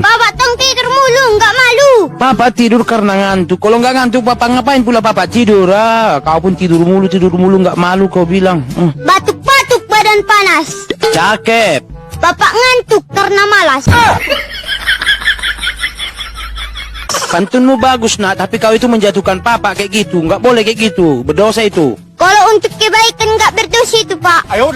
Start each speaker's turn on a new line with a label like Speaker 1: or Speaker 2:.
Speaker 1: Papa tong tidur mulu, nggak malu.
Speaker 2: Papa tidur karena ngantuk. Kalau nggak ngantuk, Papa ngapain pula Papa tidur? Kau pun tidur mulu, nggak malu kau bilang.
Speaker 1: Batuk-batuk badan panas.
Speaker 2: Cakep.
Speaker 1: Bapak ngantuk karena malas.
Speaker 2: Pantunmu bagus nak, tapi kau itu menjatuhkan Papa kayak gitu. Nggak boleh kayak gitu, berdosa itu.
Speaker 1: Kalau untuk kebaikan nggak berdosa itu, Pak.
Speaker 3: Ayo,